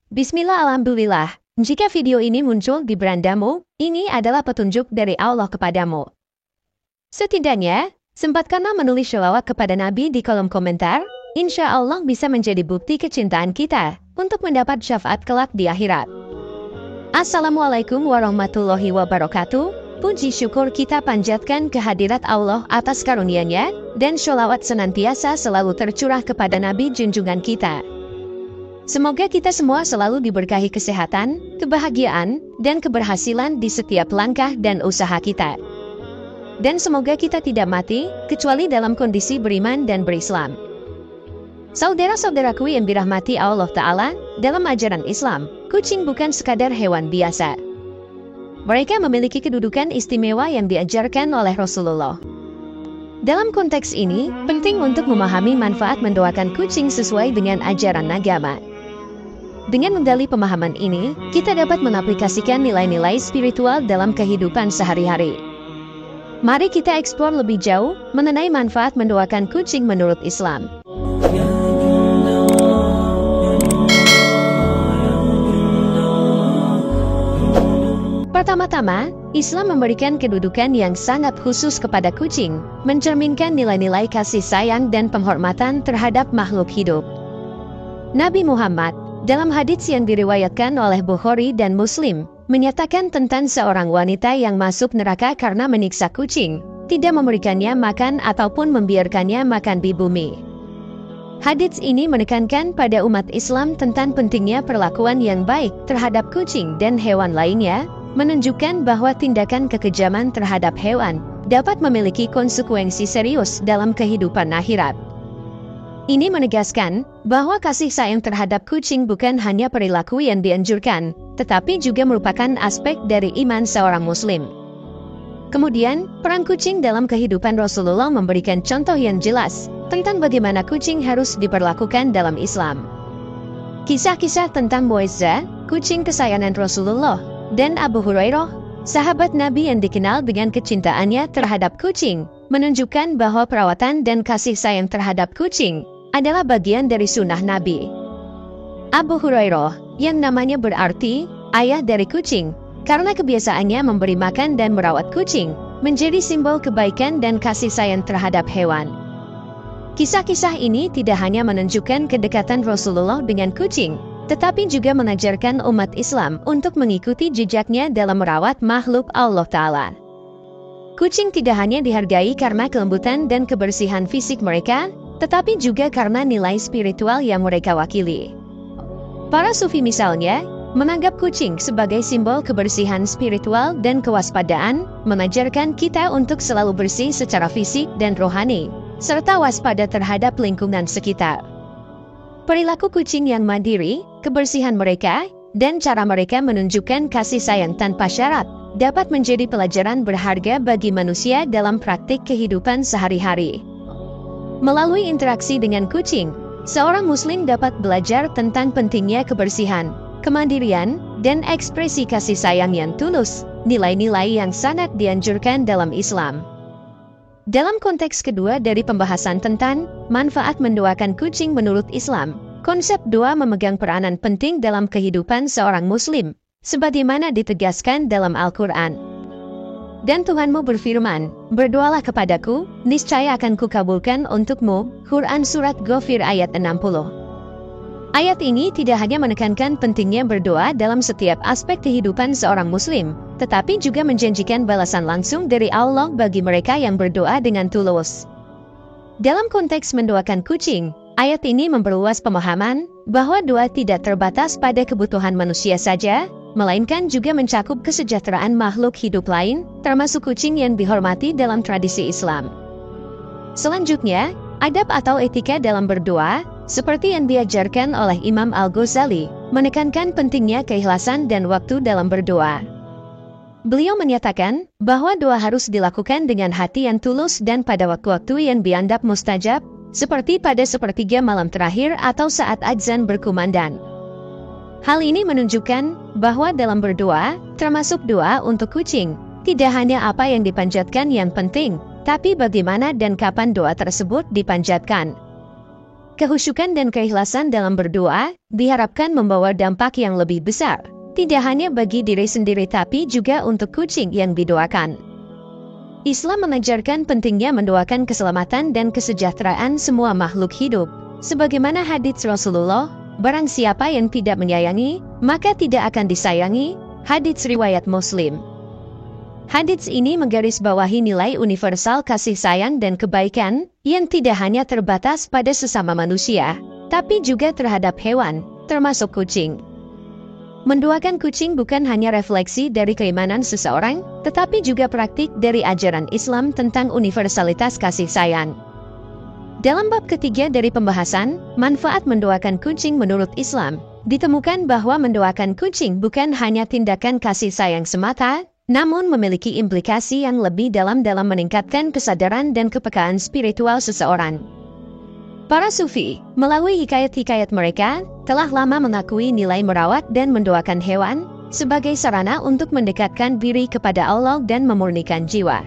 Bismillah, alhamdulillah. Jika video ini muncul di berandamu, ini adalah petunjuk dari Allah kepadamu. Setidaknya, sempatkanlah menulis sholawat kepada Nabi di kolom komentar. Insya Allah bisa menjadi bukti kecintaan kita untuk mendapat syafaat kelak di akhirat. Assalamualaikum warahmatullahi wabarakatuh. Puji syukur kita panjatkan kehadirat Allah atas karunia-Nya, dan sholawat senantiasa selalu tercurah kepada Nabi junjungan kita. Semoga kita semua selalu diberkahi kesehatan, kebahagiaan, dan keberhasilan di setiap langkah dan usaha kita. Dan semoga kita tidak mati, kecuali dalam kondisi beriman dan berislam. Saudara-saudaraku yang dirahmati Allah Ta'ala, dalam ajaran Islam, kucing bukan sekadar hewan biasa. Mereka memiliki kedudukan istimewa yang diajarkan oleh Rasulullah. Dalam konteks ini, penting untuk memahami manfaat mendoakan kucing sesuai dengan ajaran agama. Dengan menggali pemahaman ini, kita dapat mengaplikasikan nilai-nilai spiritual dalam kehidupan sehari-hari. Mari kita eksplor lebih jauh mengenai manfaat mendoakan kucing menurut Islam. Pertama-tama, Islam memberikan kedudukan yang sangat khusus kepada kucing, mencerminkan nilai-nilai kasih sayang dan penghormatan terhadap makhluk hidup. Nabi Muhammad, dalam hadits yang diriwayatkan oleh Bukhari dan Muslim, menyatakan tentang seorang wanita yang masuk neraka karena menyiksa kucing, tidak memberikannya makan ataupun membiarkannya makan di bumi. Hadits ini menekankan pada umat Islam tentang pentingnya perlakuan yang baik terhadap kucing dan hewan lainnya, menunjukkan bahwa tindakan kekejaman terhadap hewan dapat memiliki konsekuensi serius dalam kehidupan akhirat. Ini menegaskan bahwa kasih sayang terhadap kucing bukan hanya perilaku yang dianjurkan, tetapi juga merupakan aspek dari iman seorang muslim. Kemudian, peran kucing dalam kehidupan Rasulullah memberikan contoh yang jelas tentang bagaimana kucing harus diperlakukan dalam Islam. Kisah-kisah tentang Muizzah, kucing kesayangan Rasulullah, dan Abu Hurairah, sahabat Nabi yang dikenal dengan kecintaannya terhadap kucing, menunjukkan bahwa perawatan dan kasih sayang terhadap kucing adalah bagian dari sunnah Nabi. Abu Hurairah, yang namanya berarti ayah dari kucing, karena kebiasaannya memberi makan dan merawat kucing, menjadi simbol kebaikan dan kasih sayang terhadap hewan. Kisah-kisah ini tidak hanya menunjukkan kedekatan Rasulullah dengan kucing, tetapi juga mengajarkan umat Islam untuk mengikuti jejaknya dalam merawat makhluk Allah Ta'ala. Kucing tidak hanya dihargai karena kelembutan dan kebersihan fisik mereka, tetapi juga karena nilai spiritual yang mereka wakili. Para sufi misalnya, menganggap kucing sebagai simbol kebersihan spiritual dan kewaspadaan, mengajarkan kita untuk selalu bersih secara fisik dan rohani, serta waspada terhadap lingkungan sekitar. Perilaku kucing yang mandiri, kebersihan mereka, dan cara mereka menunjukkan kasih sayang tanpa syarat dapat menjadi pelajaran berharga bagi manusia dalam praktik kehidupan sehari-hari. Melalui interaksi dengan kucing, seorang muslim dapat belajar tentang pentingnya kebersihan, kemandirian, dan ekspresi kasih sayang yang tulus, nilai-nilai yang sangat dianjurkan dalam Islam. Dalam konteks kedua dari pembahasan tentang manfaat mendoakan kucing menurut Islam, konsep doa memegang peranan penting dalam kehidupan seorang muslim, sebagaimana ditegaskan dalam Al-Quran. Dan Tuhanmu berfirman, berdoalah kepadaku, niscaya akan kukabulkan untukmu. Quran Surat Ghafir ayat 60. Ayat ini tidak hanya menekankan pentingnya berdoa dalam setiap aspek kehidupan seorang muslim, tetapi juga menjanjikan balasan langsung dari Allah bagi mereka yang berdoa dengan tulus. Dalam konteks mendoakan kucing, ayat ini memperluas pemahaman bahwa doa tidak terbatas pada kebutuhan manusia saja, melainkan juga mencakup kesejahteraan makhluk hidup lain, termasuk kucing yang dihormati dalam tradisi Islam. Selanjutnya, adab atau etika dalam berdoa, seperti yang diajarkan oleh Imam Al-Ghazali, menekankan pentingnya keikhlasan dan waktu dalam berdoa. Beliau menyatakan bahwa doa harus dilakukan dengan hati yang tulus dan pada waktu-waktu yang dianggap mustajab, seperti pada sepertiga malam terakhir atau saat azan berkumandang. Hal ini menunjukkan bahwa dalam berdoa, termasuk doa untuk kucing, tidak hanya apa yang dipanjatkan yang penting, tapi bagaimana dan kapan doa tersebut dipanjatkan. Kehusyukan dan keikhlasan dalam berdoa diharapkan membawa dampak yang lebih besar, tidak hanya bagi diri sendiri tapi juga untuk kucing yang didoakan. Islam mengajarkan pentingnya mendoakan keselamatan dan kesejahteraan semua makhluk hidup. Sebagaimana hadits Rasulullah, barang siapa yang tidak menyayangi, maka tidak akan disayangi. Hadits riwayat Muslim. Hadits ini menggarisbawahi nilai universal kasih sayang dan kebaikan yang tidak hanya terbatas pada sesama manusia, tapi juga terhadap hewan, termasuk kucing. Mendoakan kucing bukan hanya refleksi dari keimanan seseorang, tetapi juga praktik dari ajaran Islam tentang universalitas kasih sayang. Dalam bab ketiga dari pembahasan, manfaat mendoakan kucing menurut Islam, ditemukan bahwa mendoakan kucing bukan hanya tindakan kasih sayang semata, namun memiliki implikasi yang lebih dalam meningkatkan kesadaran dan kepekaan spiritual seseorang. Para sufi, melalui hikayat-hikayat mereka, telah lama mengakui nilai merawat dan mendoakan hewan sebagai sarana untuk mendekatkan diri kepada Allah dan memurnikan jiwa.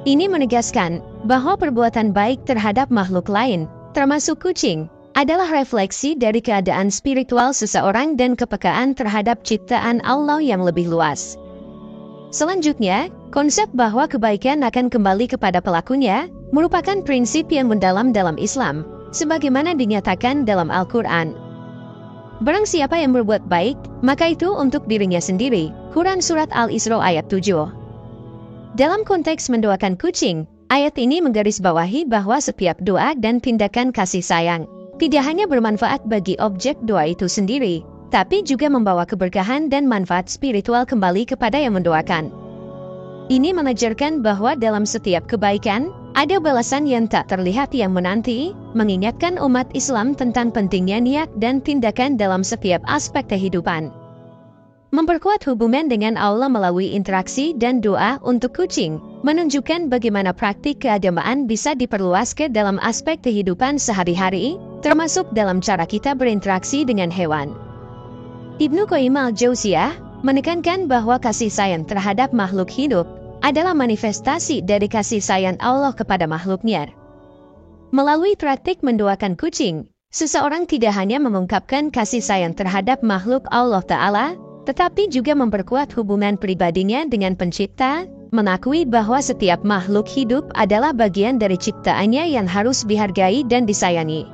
Ini menegaskan bahwa perbuatan baik terhadap makhluk lain, termasuk kucing, adalah refleksi dari keadaan spiritual seseorang dan kepekaan terhadap ciptaan Allah yang lebih luas. Selanjutnya, konsep bahwa kebaikan akan kembali kepada pelakunya merupakan prinsip yang mendalam dalam Islam, sebagaimana dinyatakan dalam Al-Quran. Barang siapa yang berbuat baik, maka itu untuk dirinya sendiri. Quran Surat Al-Isra ayat 7. Dalam konteks mendoakan kucing, ayat ini menggarisbawahi bahwa setiap doa dan tindakan kasih sayang tidak hanya bermanfaat bagi objek doa itu sendiri, tapi juga membawa keberkahan dan manfaat spiritual kembali kepada yang mendoakan. Ini mengajarkan bahwa dalam setiap kebaikan, ada balasan yang tak terlihat yang menanti, mengingatkan umat Islam tentang pentingnya niat dan tindakan dalam setiap aspek kehidupan. Memperkuat hubungan dengan Allah melalui interaksi dan doa untuk kucing, menunjukkan bagaimana praktik keagamaan bisa diperluas ke dalam aspek kehidupan sehari-hari, termasuk dalam cara kita berinteraksi dengan hewan. Ibnu Qayyim al-Jauziyah menekankan bahwa kasih sayang terhadap makhluk hidup adalah manifestasi dari kasih sayang Allah kepada makhluknya. Melalui praktik mendoakan kucing, seseorang tidak hanya mengungkapkan kasih sayang terhadap makhluk Allah Ta'ala, tetapi juga memperkuat hubungan pribadinya dengan pencipta, mengakui bahwa setiap makhluk hidup adalah bagian dari ciptaannya yang harus dihargai dan disayangi.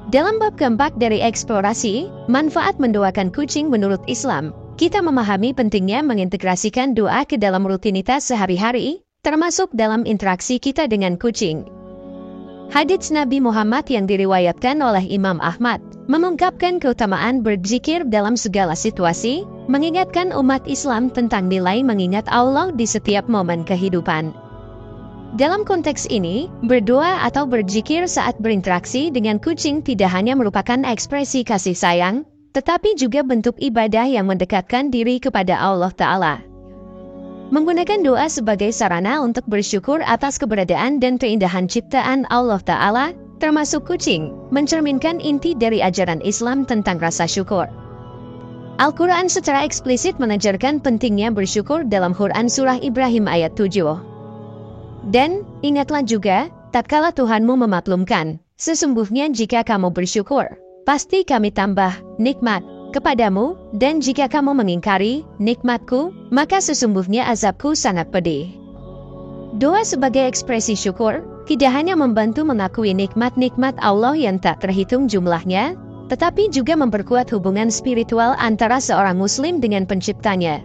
Dalam bab keempat dari eksplorasi, manfaat mendoakan kucing menurut Islam, kita memahami pentingnya mengintegrasikan doa ke dalam rutinitas sehari-hari, termasuk dalam interaksi kita dengan kucing. Hadits Nabi Muhammad yang diriwayatkan oleh Imam Ahmad, mengungkapkan keutamaan berzikir dalam segala situasi, mengingatkan umat Islam tentang nilai mengingat Allah di setiap momen kehidupan. Dalam konteks ini, berdoa atau berzikir saat berinteraksi dengan kucing tidak hanya merupakan ekspresi kasih sayang, tetapi juga bentuk ibadah yang mendekatkan diri kepada Allah Ta'ala. Menggunakan doa sebagai sarana untuk bersyukur atas keberadaan dan keindahan ciptaan Allah Ta'ala, termasuk kucing, mencerminkan inti dari ajaran Islam tentang rasa syukur. Al-Quran secara eksplisit mengajarkan pentingnya bersyukur dalam Quran Surah Ibrahim ayat 7. Dan, ingatlah juga, tatkala Tuhanmu memaklumkan, sesungguhnya jika kamu bersyukur, pasti kami tambah nikmat kepadamu, dan jika kamu mengingkari nikmatku, maka sesungguhnya azabku sangat pedih. Doa sebagai ekspresi syukur, tidak hanya membantu mengakui nikmat-nikmat Allah yang tak terhitung jumlahnya, tetapi juga memperkuat hubungan spiritual antara seorang muslim dengan penciptanya.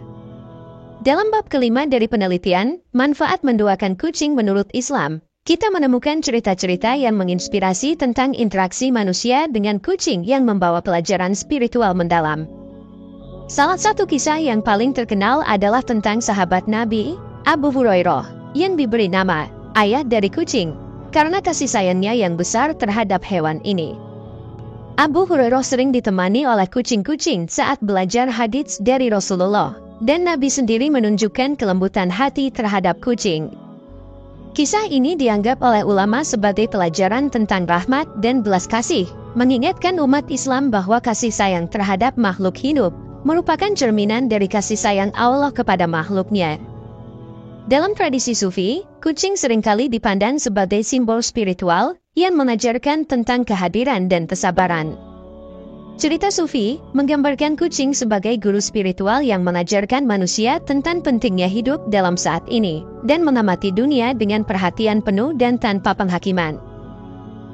Dalam bab kelima dari penelitian, manfaat mendoakan kucing menurut Islam, kita menemukan cerita-cerita yang menginspirasi tentang interaksi manusia dengan kucing yang membawa pelajaran spiritual mendalam. Salah satu kisah yang paling terkenal adalah tentang sahabat Nabi, Abu Hurairah, yang diberi nama ayah dari kucing, karena kasih sayangnya yang besar terhadap hewan ini. Abu Hurairah sering ditemani oleh kucing-kucing saat belajar hadits dari Rasulullah, dan Nabi sendiri menunjukkan kelembutan hati terhadap kucing. Kisah ini dianggap oleh ulama sebagai pelajaran tentang rahmat dan belas kasih, mengingatkan umat Islam bahwa kasih sayang terhadap makhluk hidup merupakan cerminan dari kasih sayang Allah kepada makhluknya. Dalam tradisi Sufi, kucing seringkali dipandang sebagai simbol spiritual yang mengajarkan tentang kehadiran dan kesabaran. Cerita Sufi menggambarkan kucing sebagai guru spiritual yang mengajarkan manusia tentang pentingnya hidup dalam saat ini, dan mengamati dunia dengan perhatian penuh dan tanpa penghakiman.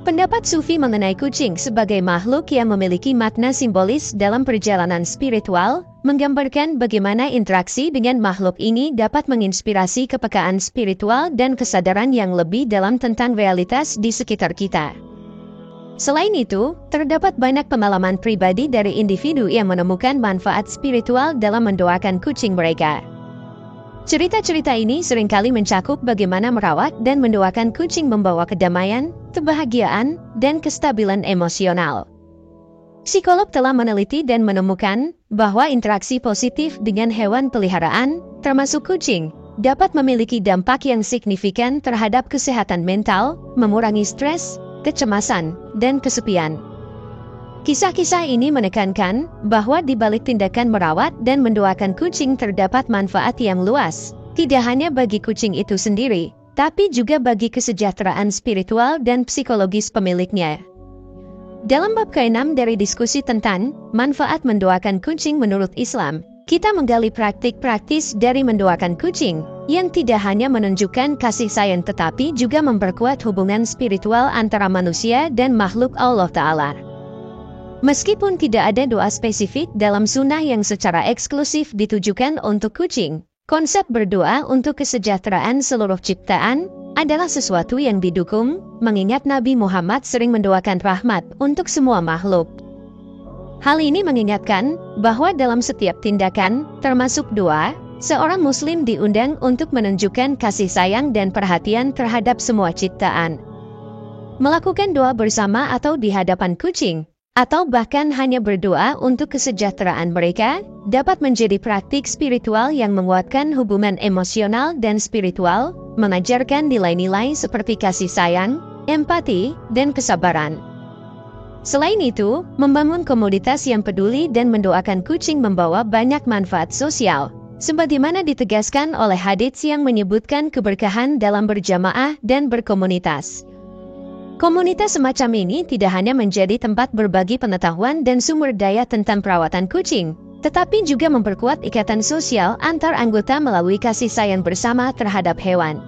Pendapat Sufi mengenai kucing sebagai makhluk yang memiliki makna simbolis dalam perjalanan spiritual, menggambarkan bagaimana interaksi dengan makhluk ini dapat menginspirasi kepekaan spiritual dan kesadaran yang lebih dalam tentang realitas di sekitar kita. Selain itu, terdapat banyak pengalaman pribadi dari individu yang menemukan manfaat spiritual dalam mendoakan kucing mereka. Cerita-cerita ini seringkali mencakup bagaimana merawat dan mendoakan kucing membawa kedamaian, kebahagiaan, dan kestabilan emosional. Psikolog telah meneliti dan menemukan bahwa interaksi positif dengan hewan peliharaan, termasuk kucing, dapat memiliki dampak yang signifikan terhadap kesehatan mental, mengurangi stres, kecemasan, dan kesepian. Kisah-kisah ini menekankan bahwa di balik tindakan merawat dan mendoakan kucing terdapat manfaat yang luas, tidak hanya bagi kucing itu sendiri, tapi juga bagi kesejahteraan spiritual dan psikologis pemiliknya. Dalam bab ke-6 dari diskusi tentang manfaat mendoakan kucing menurut Islam, kita menggali praktik praktis dari mendoakan kucing, yang tidak hanya menunjukkan kasih sayang tetapi juga memperkuat hubungan spiritual antara manusia dan makhluk Allah Ta'ala. Meskipun tidak ada doa spesifik dalam sunnah yang secara eksklusif ditujukan untuk kucing, konsep berdoa untuk kesejahteraan seluruh ciptaan adalah sesuatu yang didukung, mengingat Nabi Muhammad sering mendoakan rahmat untuk semua makhluk. Hal ini mengingatkan bahwa dalam setiap tindakan, termasuk doa, seorang muslim diundang untuk menunjukkan kasih sayang dan perhatian terhadap semua ciptaan. Melakukan doa bersama atau di hadapan kucing, atau bahkan hanya berdoa untuk kesejahteraan mereka, dapat menjadi praktik spiritual yang menguatkan hubungan emosional dan spiritual, mengajarkan nilai-nilai seperti kasih sayang, empati, dan kesabaran. Selain itu, membangun komunitas yang peduli dan mendoakan kucing membawa banyak manfaat sosial, sebagaimana ditegaskan oleh hadits yang menyebutkan keberkahan dalam berjamaah dan berkomunitas. Komunitas semacam ini tidak hanya menjadi tempat berbagi pengetahuan dan sumber daya tentang perawatan kucing, tetapi juga memperkuat ikatan sosial antar anggota melalui kasih sayang bersama terhadap hewan.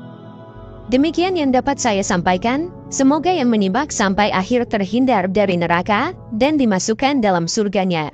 Demikian yang dapat saya sampaikan, semoga yang menyimak sampai akhir terhindar dari neraka dan dimasukkan dalam surganya.